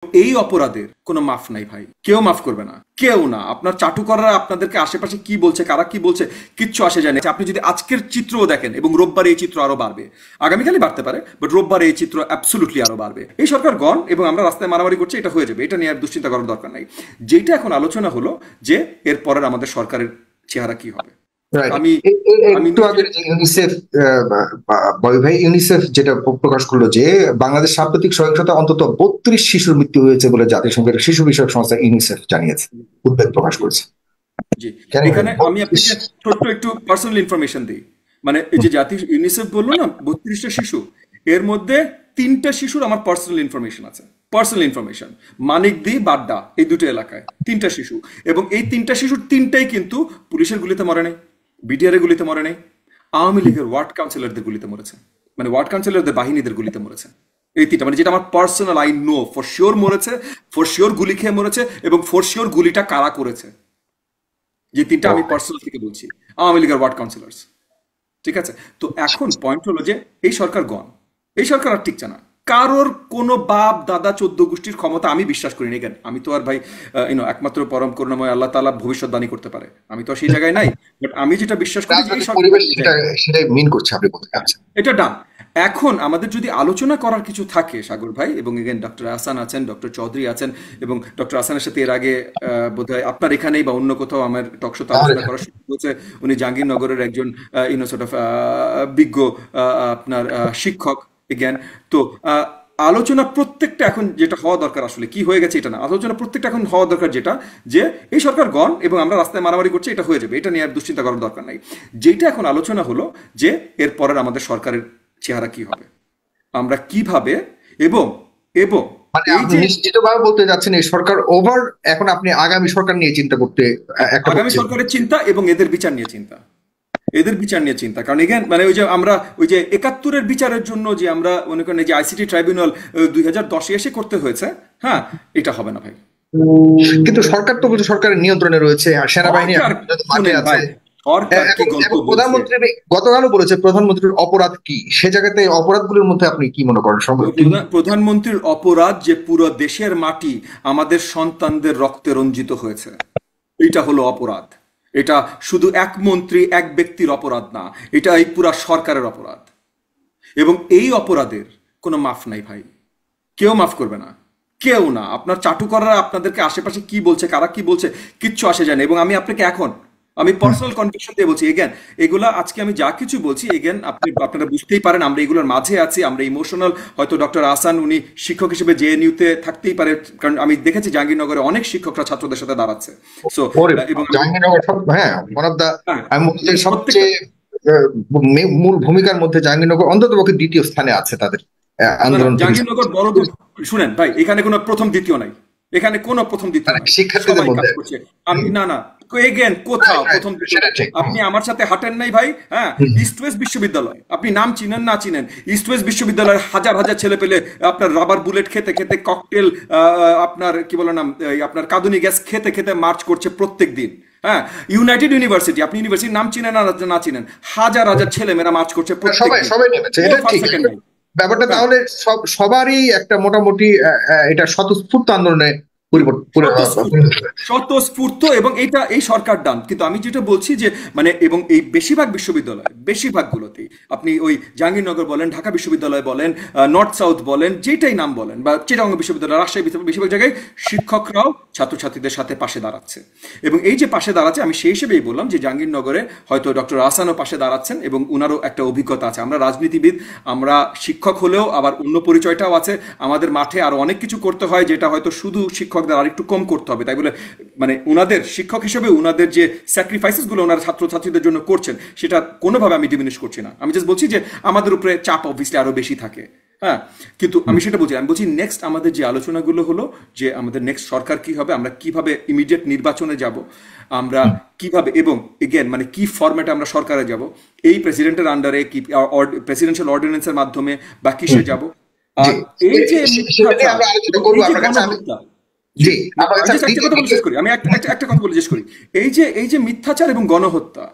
এই অপরাধের কোনো মাফ নাই ভাই, কেউ মাফ করবে না, কেউ না। আপনার চাটুকাররা আপনাদেরকে আশেপাশে কি বলছে, কারা কি বলছে, কিচ্ছু আসে যায় না। আপনি যদি আজকের চিত্রও দেখেন, এবং রোববার এই চিত্র আরো বাড়বে, আগামীকালই বাড়তে পারে, বাট রোববার এই চিত্র অ্যাবসলুটলি আরো বাড়বে। এই সরকার গণ এবং আমরা রাস্তায় মারামারি করছি, এটা হয়ে যাবে, এটা নিয়ে আর দুশ্চিন্তা করার দরকার নাই। যেটা এখন আলোচনা হলো যে এর পরের আমাদের সরকারের চেহারা কি হবে। রাইট। আমি আমি একটু আগে যে ইউনিসেফ বয় ভাই ইউনিসেফ যেটা প্রকাশ করলো যে বাংলাদেশ সাম্প্রতিক সহিংসতা অন্তত 32 শিশুর মৃত্যু হয়েছে বলে জাতিসংঘের শিশু বিষয়ক সংস্থা ইউনিসেফ জানিয়েছে, উদ্বেগ প্রকাশ করেছে। জি, কেন ভাই এখানে আমি 32? আপনাকে ছোট্ট একটু পার্সোনাল ইনফরমেশন দিই। মানে এই যে জাতি ইউনিসেফ বললো না 32টা শিশু, এর মধ্যে 3টা শিশুর আমার পার্সোনাল ইনফরমেশন আছে। পার্সোনাল ইনফরমেশন, মানিকদি বাড্ডা, এই দুটো এলাকায় 3টা শিশু, এবং এই 3টা শিশুর 3টাই কিন্তু পুলিশের গুলিতে মরে নাই, বিডিআর এর গুলিতে মরে নাই, আওয়ামী লীগের ওয়ার্ড কাউন্সিলরদের গুলিতে মরেছে, মানে ওয়ার্ড কাউন্সিলরদের বাহিনীদের গুলিতে মরেছে। এই 3টা, মানে যেটা আমার personal, I know for sure মরেছে, ফর শিওর গুলি খেয়ে মরেছে, এবং ফর শিওর গুলিটা কারা করেছে, যে 3টা আমি পার্সোনাল থেকে বলছি, আওয়ামী লীগের ওয়ার্ড কাউন্সিলর্স। ঠিক আছে, তো এখন পয়েন্ট হলো যে এই সরকার গণ, এই সরকার আর টিকছে না। কারোর কোনো বাপ দাদা 14 গোষ্ঠীর ক্ষমতা আমি বিশ্বাস করি না। কেন, আমি তো আর ভাই একমাত্র পরম করুণাময় আল্লাহ তাআলা ভবিষ্যৎবাণী করতে পারে, আমি তো আর সেই জায়গায় নাই। বাট আমি যেটা বিশ্বাস করি যে এই রাজনৈতিক সরকার পরিবেশ সেটাই মিন করছে আপনি বলতে চাচ্ছেন। এটা ডান। এখন আমাদের যদি আলোচনা করার কিছু থাকে সাগর ভাই, এবং এগেন ডক্টর আহসান আছেন, ডক্টর চৌধুরী আছেন, এবং ডক্টর আহসানের সাথে এর আগে বোধহয় আপনার এখানেই বা অন্য কোথাও আমার টকশোতে আলোচনা করার সুযোগ হয়েছে। উনি জাহাঙ্গীরনগরের একজন সর্ট অফ বিজ্ঞ আপনার শিক্ষক এগেন। তো আলোচনা প্রত্যেকটা এখন যেটা হওয়া দরকার, আসলে কি হয়ে গেছে এটা না, আলোচনা প্রত্যেকটা এখন হওয়া দরকার যেটা, যে এই সরকার গণ এবং আমরা রাস্তায় মারামারি করছি, এটা হয়ে যাবে, এটা নিয়ে আর দুশ্চিন্তা করার দরকার নাই। যেটা এখন আলোচনা হলো যে এর পরের আমাদের সরকারের চেহারা কি হবে, আমরা কিভাবে, এবং এবং মানে এই আপনি যে নিশ্চিতভাবে বলতে যাচ্ছেন এই সরকার ওভার, এখন আপনি আগামী সরকার নিয়ে চিন্তা করতে একটা আগামী সরকারের চিন্তা এবং এদের বিচার নিয়ে চিন্তা, এদের বিচার নিয়ে চিন্তা। কারণ এগেন মানে ওই যে আমরা ওই যে 71-এর বিচারের জন্য যে আমরা মনে করেন যে আইসিটি ট্রাইব্যুনাল 2010-এ এসে করতে হয়েছে, হ্যাঁ, এটা হবে না ভাই। কিন্তু সরকার তো বলছে সরকারের নিয়ন্ত্রণে রয়েছে আর সেনাবাহিনী সরকার, এখন পর্যন্ত মাঠে শুনেন আছে। ভাই, সরকার কি গল্প এবং বলছে। প্রধানমন্ত্রী গতকালও বলেছে প্রধানমন্ত্রীর অপরাধ কি, সে জায়গাতে অপরাধগুলোর মধ্যে আপনি কি মনে করেন প্রধানমন্ত্রীর অপরাধ যে পুরো দেশের মাটি আমাদের সন্তানদের রক্তে রঞ্জিত হয়েছে, এটা হলো অপরাধ। এটা শুধু এক মন্ত্রী এক ব্যক্তির অপরাধ না, এটা এই পুরা সরকারের অপরাধ, এবং এই অপরাধের কোনো মাফ নাই ভাই, কেউ মাফ করবে না, কেউ না। আপনার চাটুকাররা আপনাদেরকে আশেপাশে কি বলছে, কারা কি বলছে, কিচ্ছু আসে যায় না। এবং আমি আপনাকে এখন আমি পার্সোনাল কনভিকশন দিয়ে বলছি, এগেন এগুলা আজকে আমি যা কিছু বলছি, এগেন আপনারা বুঝতেই পারেন আমরা এগুলোর মাঝে আছি, আমরা ইমোশনাল। হয়তো ডক্টর আহসান উনি শিক্ষক হিসেবে জেএনইউতে থাকতেই পারে, কারণ আমি দেখেছি জাহাঙ্গীরনগরে অনেক শিক্ষকরা ছাত্রদের সাথে দাঁড়াচ্ছে। সো এবং জাহাঙ্গীরনগর হ্যাঁ ওয়ান অফ দা, হ্যাঁ, আমি বলতে চাই প্রত্যেকটা সবচেয়ে মূল ভূমিকার মধ্যে জাহাঙ্গীরনগর অন্তত পক্ষে দ্বিতীয় স্থানে আছে তাদের না না, আন্দোলন থেকে জাহাঙ্গীরনগর বড় শুনেন ভাই, এখানে কোনো প্রথম দ্বিতীয় নাই, এখানে কোনো প্রথম দ্বিতীয় নাই, শিক্ষার্থীদের সবাই কাজ মধ্যে। করছে। আমি না না, এগেন কোথাও প্রথম দ্বিতীয় সেটা নাই। ঠিক। আপনি আমার সাথে হাঁটেন নাই ভাই, হ্যাঁ, ইস্ট ওয়েস্ট বিশ্ববিদ্যালয়, আপনি নাম চিনেন না চিনেন, ইস্ট ওয়েস্ট বিশ্ববিদ্যালয়ের হাজার হাজার ছেলে পেলে আপনার রাবার বুলেট খেতে খেতে, ককটেল আপনার কি বলে নাম, আপনার কাঁদুনি গ্যাস খেতে খেতে মার্চ করছে প্রত্যেক দিন। হ্যাঁ, ইউনাইটেড ইউনিভার্সিটি, আপনি ইউনিভার্সিটির নাম চিনেন না চিনেন, হাজার হাজার ছেলে মেয়েরা মার্চ করছে প্রত্যেক সবাই দিন, সবাই নেমেছে, কোনো এটা ফার্স্ট ঠিক। সেকেন্ড নাই। ব্যাপারটা হ্যাঁ, তাহলে সবারই একটা মোটামুটি এটা স্বতঃস্ফূর্ত আন্দোলনে স্বতঃস্ফূর্ত, পরিণত হয়েছে। স্বতঃস্ফূর্ত, এবং এটা এই সরকার ডান। কিন্তু আমি যেটা বলছি যে মানে, এবং এই বেশিরভাগ বিশ্ববিদ্যালয়, বেশিরভাগগুলোতেই আপনি ওই জাহাঙ্গীরনগর বলেন, ঢাকা বিশ্ববিদ্যালয় বলেন, নর্থ সাউথ বলেন, যেটাই নাম বলেন, বা চিটাগং বিশ্ববিদ্যালয়, রাজশাহী বিশ্ববিদ্যালয়, বেশিরভাগ জায়গায় শিক্ষকরাও ছাত্রছাত্রীদের সাথে পাশে দাঁড়াচ্ছে। এবং এই যে পাশে দাঁড়াচ্ছে, আমি সেই হিসেবেই বললাম যে জাহাঙ্গীরনগরে হয়তো ডক্টর আহসানও পাশে দাঁড়াচ্ছেন, এবং উনারও একটা অভিজ্ঞতা আছে। আমরা রাজনীতিবিদ, আমরা শিক্ষক হলেও আবার অন্য পরিচয়টাও আছে, আমাদের মাঠে আরো অনেক কিছু করতে হয়, যেটা হয়তো শুধু শিক্ষকদের আরেকটু কম করতে হবে। তাই বলে মানে উনাদের শিক্ষক হিসেবে উনাদের যে স্যাক্রিফাইসেস গুলো ওনারা ছাত্রছাত্রীদের জন্য করছেন, সেটা কোনোভাবে আমি ডিমিনিশ করছি না। আমি জাস্ট বলছি যে আমাদের উপরে চাপ অবভিয়াসলি আরো বেশি থাকে। হ্যাঁ, কিন্তু আমি সেটা বলছি, আমি বলছি নেক্সট আমাদের যে আলোচনাগুলো হলো, যে আমাদের নেক্সট সরকার কি হবে, আমরা কিভাবে ইমিডিয়েট নির্বাচনে যাব, আমরা কিভাবে, এবং এগেন মানে কি ফরম্যাটে আমরা সরকারে যাব, এই প্রেসিডেন্টের আন্ডারে কি, প্রেসিডেন্সিয়াল অর্ডিন্যান্সের মাধ্যমে, বা কিসে যাব। আর জি, এই যে সেটা নিয়ে মিথ্যাচার আমরা আলোচনা এবং করবো এই যে আপনার কাছে। আমি গণহত্যা, জি, জি আপনার আমি কাছে just একটা কথা বলে শেষ করি, আমি একটা কথা বলে শেষ করি। এই যে মিথ্যাচার এবং গণহত্যা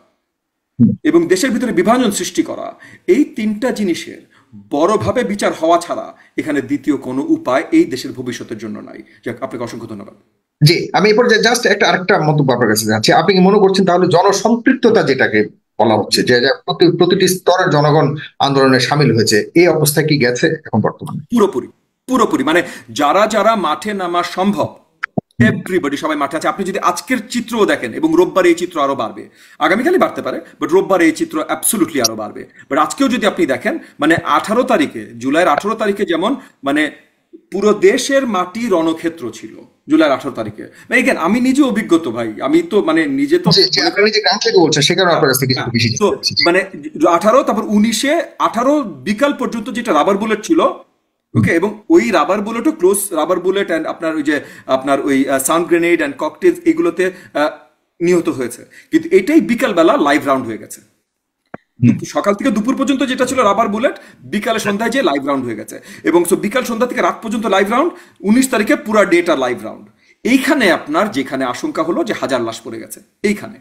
এবং দেশের ভিতরে বিভাজন সৃষ্টি করা, এই 3টা জিনিসের বড়ভাবে বিচার হওয়া ছাড়া এখানে দ্বিতীয় কোনো উপায় এই দেশের ভবিষ্যতের জন্য নাই। যাক, আপনাকে অসংখ্য ধন্যবাদ। জি, আমি এরপর জাস্ট আরেকটা মন্তব্য আপনার কাছে যাচ্ছি। আপনি কি মনে করছেন তাহলে জনসম্পৃক্ততা যেটাকে বলা হচ্ছে, যে প্রতিটি স্তরের জনগণ আন্দোলনে সামিল হয়েছে, এই অবস্থায় কি গেছে এখন বর্তমানে? পুরোপুরি পুরোপুরি, মানে যারা যারা মাঠে নামা সম্ভব, এভরিবডি, সবাই মাঠে আছে। আপনি যদি আজকের চিত্রও দেখেন, এবং রোববার এই চিত্র আরো বাড়বে, আগামীকালই বাড়তে পারে, বাট রোববার এই চিত্র অ্যাবসলুটলি আরো বাড়বে। বাট আজকেও যদি আপনি দেখেন, মানে 18 তারিখে, জুলাইয়ের 18 তারিখে যেমন মানে পুরো দেশের মাটি রণক্ষেত্র ছিল জুলাইয়ের 18 তারিখে। এগেন, আমি নিজে অভিজ্ঞত ভাই, আমি তো মানে নিজে তো আপনি নিজে গ্রাম থেকে বলছেন, সে কারণে আপনার কাছ থেকে একটু বেশি তো জানতে চাচ্ছি। মানে 18, তারপর 19-এ 18 বিকাল পর্যন্ত যেটা রাবার বুলেট ছিল, ওকে, এবং ওই রাবার বুলেটও ক্লোজ রাবার বুলেট অ্যান্ড আপনার ওই যে আপনার ওই সাউন্ড গ্রেনেড অ্যান্ড ককটেলস এগুলোতে নিহত হয়েছে। কিন্তু এটাই বিকালবেলা লাইভ রাউন্ড হয়ে গেছে। সকাল থেকে দুপুর পর্যন্ত যেটা ছিল রাবার বুলেট, বিকালে সন্ধ্যায় যে লাইভ রাউন্ড হয়ে গেছে। এবং বিকাল সন্ধ্যা থেকে রাত পর্যন্ত লাইভ রাউন্ড, 19 তারিখে পুরো ডেটা লাইভ রাউন্ড। এইখানে আপনার যেখানে আশঙ্কা হলো যে 1000 লাশ পড়ে গেছে এইখানে,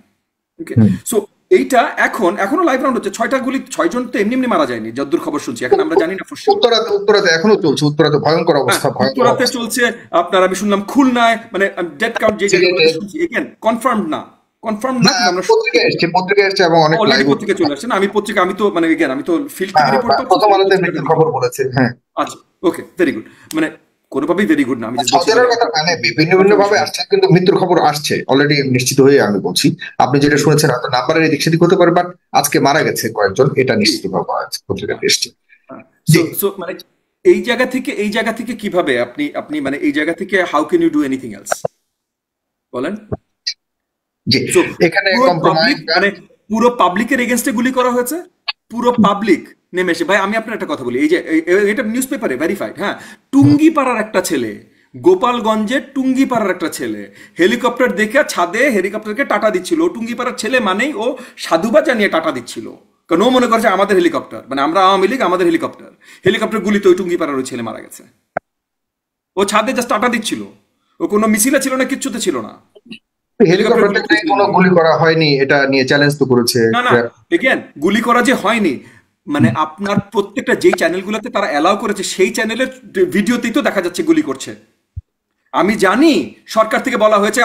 ওকে। সো এইটা এখনো লাইভ রাউন্ড হচ্ছে। 6টা গুলি, 6 জন তো এমনি এমনি মারা যায়নি, যদ্দূর খবর শুনছি। এখন আমরা জানি না for sure। উত্তরাতে এখনো চলছে, উত্তরাতে ভয়ঙ্কর অবস্থা, উত্তরাতে চলছে আপনার, আমি শুনলাম খুলনায়, মানে ডেড কাউন্ট যে জায়গাগুলোতে শুনছি, এগেন কনফার্ম না কিন্তু আমরা পত্রিকায় এসছে এবং অনেক অলরেডি লাইভ পত্রিকা চলে আসছে না। আমি তো মানে এগেন আমি তো ফিল্ড থেকে রিপোর্ট পাচ্ছি। প্রথম আলোতে মৃত্যুর খবর বলেছে। হ্যাঁ, আচ্ছা, ওকে, ভেরি গুড। মানে কোনোভাবেই ভেরি গুড না, আমি সচেতনের কথা, মানে ভিন্ন ভাবে আসছে, কিন্তু মৃত্যুর খবর আসছে অলরেডি নিশ্চিত হয়ে। আমি বলছি, আপনি যেটা শুনেছেন হয়তো নাম্বারের এদিক সেদিক হতে পারে, বাট আজকে মারা গেছে কয়েকজন, এটা নিশ্চিত ভাবে পত্রিকাতে এসছে। মানে এই জায়গা থেকে কিভাবে আপনি মানে এই জায়গা থেকে how can you do anything else, বলেন? এখানে মানে পুরো পাবলিকের এগেনস্টে গুলি করা হয়েছে, পুরো পাবলিক নেমে এসে। ভাই, আমি আপনার একটা কথা বলি, এই যে এটা নিউজ পেপারে ভেরিফাইড, হ্যাঁ, টুঙ্গিপাড়ার একটা ছেলে, গোপালগঞ্জের টুঙ্গিপাড়ার একটা ছেলে হেলিকপ্টার দেখে ছাদে হেলিকপ্টারকে টাটা দিচ্ছিল। ও টুঙ্গিপাড়ার ছেলে মানেই ও সাধুবাদ জানিয়ে টাটা দিচ্ছিল, কারণ ও মনে করছে আমাদের হেলিকপ্টার, মানে আমরা আওয়ামী লীগ, আমাদের হেলিকপ্টার গুলিতে ওই টুঙ্গিপাড়ার ওই ছেলে মারা গেছে। ও ছাদে জাস্ট টাটা দিচ্ছিল, ও কোনো মিছিলে ছিল না, কিচ্ছুতে ছিল না। হেলিকপ্টারটাকে কোনো গুলি করা হয়নি, এটা নিয়ে চ্যালেঞ্জ তো করেছে। না, এগেন গুলি করা যে হয়নি, মানে আপনার প্রত্যেকটা যেই চ্যানেলগুলোতে তারা অ্যালাউ করেছে সেই চ্যানেলের ভিডিওতেই তো দেখা যাচ্ছে গুলি করছে। আমি জানি সরকার থেকে বলা হয়েছে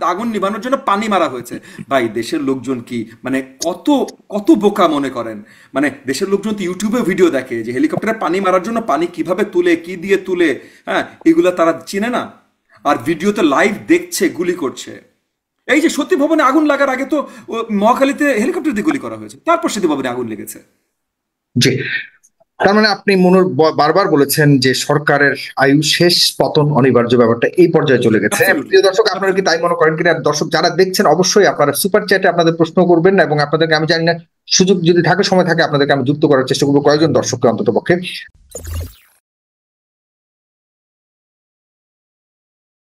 আগুন নিভানোর জন্য পানি মারা হয়েছে। ভাই, দেশের লোকজন কি মানে কত কত বোকা মনে করেন? মানে দেশের লোকজন তো ইউটিউবে ভিডিও দেখে যে হেলিকপ্টারে পানি মারার জন্য পানি কিভাবে তুলে, কি দিয়ে তুলে, হ্যাঁ, এগুলো তারা চিনে না। আর ভিডিওতে লাইভ দেখছে গুলি করছে। এই যে সতী ভবনে আগুন লাগার আগে তো মহাখালীতে হেলিকপ্টার দিয়ে গুলি করা হয়েছে, তারপর সতী ভবনে আগুন লেগেছে। জি, তার মানে আপনি বারবার বলেছেন যে সরকারের আয়ু শেষ, পতন অনিবার্য, ব্যাপারটা এই পর্যায়ে চলে গেছে। প্রিয় দর্শক, আপনারা কি তাই মনে করেন কিনা? দর্শক যারা দেখছেন, অবশ্যই আপনারা সুপার চ্যাটে আপনাদের প্রশ্ন করবেন, এবং আপনাদেরকে আমি জানি না, সুযোগ যদি থাকে, সময় থাকে, আপনাদেরকে আমি যুক্ত করার চেষ্টা করবো কয়েকজন দর্শককে অন্তত পক্ষে।